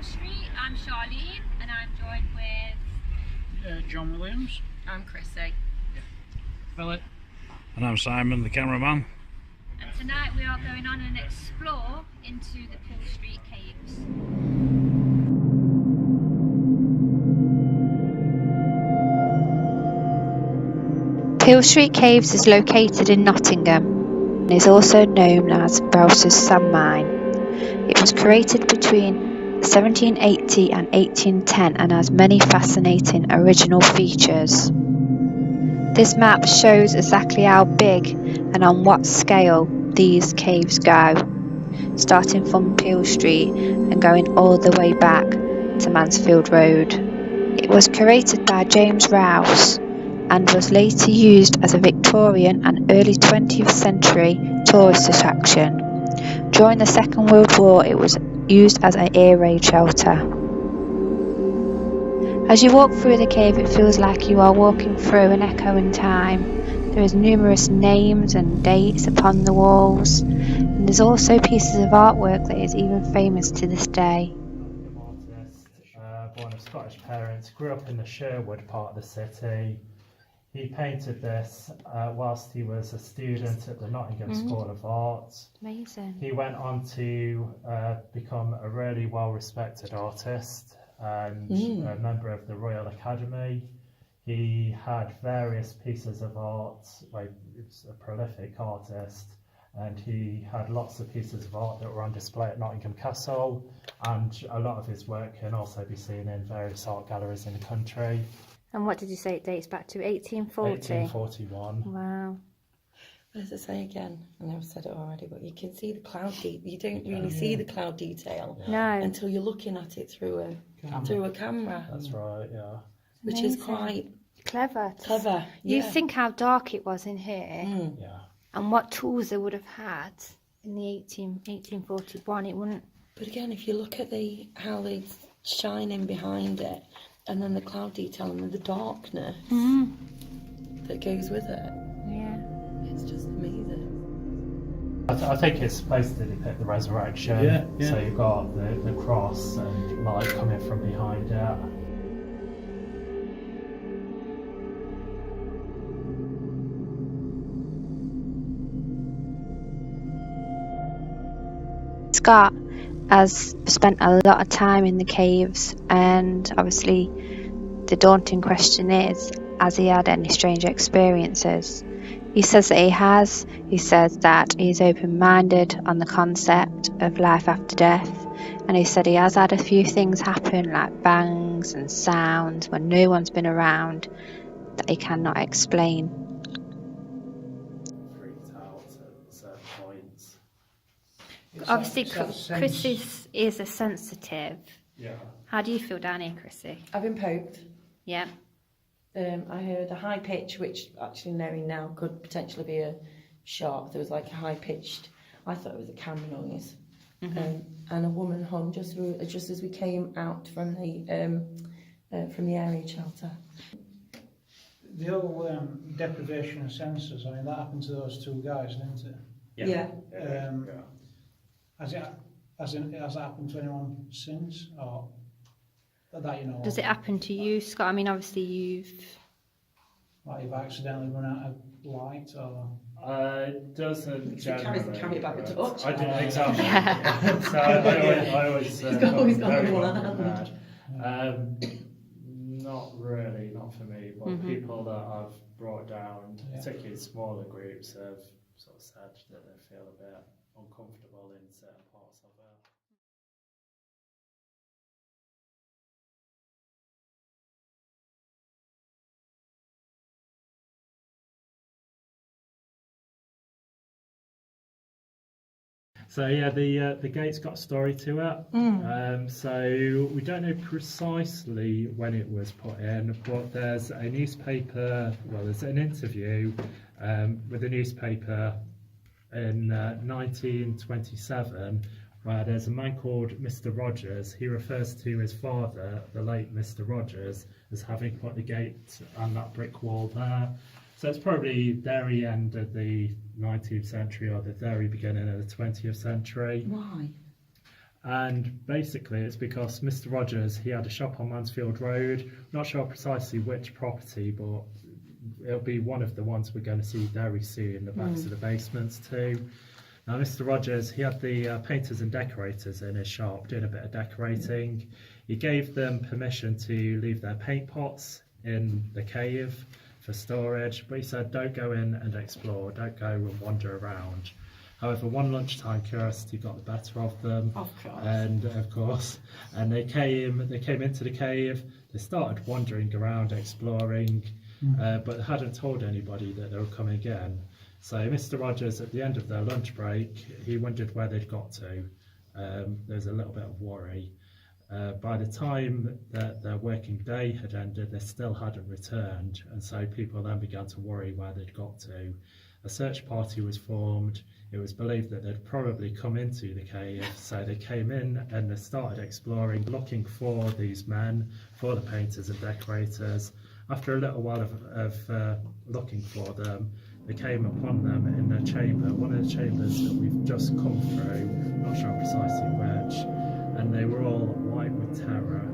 Peel Street. I'm Charlene and I'm joined with John Williams. I'm Chrissy. Philip. And I'm Simon, the cameraman. And tonight we are going on an explore into the Peel Street caves. Peel Street Caves is located in Nottingham and is also known as Browser's Sand Mine. It was created between 1780 and 1810 and has many fascinating original features. This map shows exactly how big and on what scale these caves go, starting from Peel Street and going all the way back to Mansfield Road. It was created by James Rouse and was later used as a Victorian and early 20th century tourist attraction. During the Second World War it was used as an air raid shelter. As you walk through the cave it feels like you are walking through an echo in time. There is numerous names and dates upon the walls, and there's also pieces of artwork that is even famous to this day. Artist, born of Scottish parents, grew up in the Sherwood part of the city. He painted this whilst he was a student at the Nottingham School of Art. Amazing. He went on to become a really well-respected artist and a member of the Royal Academy. He had various pieces of art, like he was a prolific artist, and he had lots of pieces of art that were on display at Nottingham Castle, and a lot of his work can also be seen in various art galleries in the country. And what did you say it dates back to? 1840? 1841. Wow. What does it say again? I know I've said it already, but you can see the cloud detail. You don't really see the cloud detail until you're looking at it through a camera. That's right, yeah. Which Amazing. is quite Clever. clever. You think how dark it was in here Yeah. and what tools they would have had in the 1841. It wouldn't. But again, if you look at how they shine in behind it, and then the cloud detail and then the darkness that goes with it. Yeah. It's just amazing. I think it's supposed to depict the resurrection. Yeah. So you've got the cross and light coming from behind it. Scott has spent a lot of time in the caves, and obviously the daunting question is, has he had any strange experiences? He says that he has. He says that he's open-minded on the concept of life after death, and he said he has had a few things happen, like bangs and sounds when no one's been around, that he cannot explain. Freaked out at certain points. Obviously Chris is a sensitive. Yeah. How do you feel down here, Chrissy? I've been poked. Yeah. I heard a high pitch, which actually knowing now could potentially be a shot. There was like a high pitched. I thought it was a camera noise, and a woman hung just as we came out from the area shelter. The whole deprivation of senses, I mean, that happened to those two guys, didn't it? Yeah. Has that happened to anyone since, or that you know? Does it happen to you, Scott? I mean, obviously you've accidentally run out of light, or? It doesn't Carries the camera back with torch. I do, exactly. Yeah. So I always always got very one well hand. prepared. Not really, not for me, but people that I've brought down, particularly smaller groups, have sort of said that they feel a bit uncomfortable in certain parts of it. So yeah, the gate's got a story to it. So we don't know precisely when it was put in, but there's a newspaper. Well, there's an interview with a newspaper in 1927 where there's a man called Mr. Rogers. He refers to his father, the late Mr. Rogers, as having put the gate and that brick wall there. So it's probably very end of the 19th century or the very beginning of the 20th century. Why? And basically it's because Mr. Rogers, he had a shop on Mansfield Road. Not sure precisely which property, but it'll be one of the ones we're going to see very soon, the backs of the basements too. Now Mr. Rogers, he had the painters and decorators in his shop doing a bit of decorating. He gave them permission to leave their paint pots in the cave for storage, but he said don't go in and explore, don't go and wander around. However, one lunchtime curiosity got the better of them, and they came into the cave. They started wandering around, exploring, but they hadn't told anybody that they were coming in. So Mr. Rogers, at the end of their lunch break, he wondered where they'd got to. There's a little bit of worry. By the time that their working day had ended, they still hadn't returned, and so people then began to worry where they'd got to. A search party was formed. It was believed that they'd probably come into the cave, so they came in and they started exploring, looking for these men, for the painters and decorators. After a little while of looking for them, they came upon them in their chamber, one of the chambers that we've just come through, not sure precisely which, and they were all white with terror.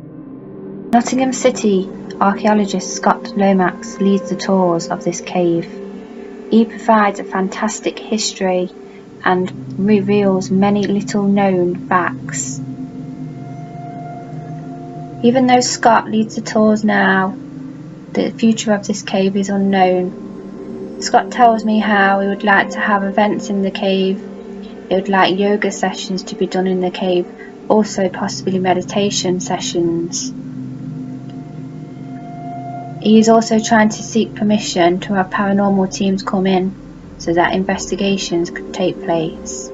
Nottingham City archaeologist Scott Lomax leads the tours of this cave. He provides a fantastic history and reveals many little known facts. Even though Scott leads the tours now, the future of this cave is unknown. Scott tells me how he would like to have events in the cave. He would like yoga sessions to be done in the cave, also possibly meditation sessions. He is also trying to seek permission to have paranormal teams come in so that investigations could take place.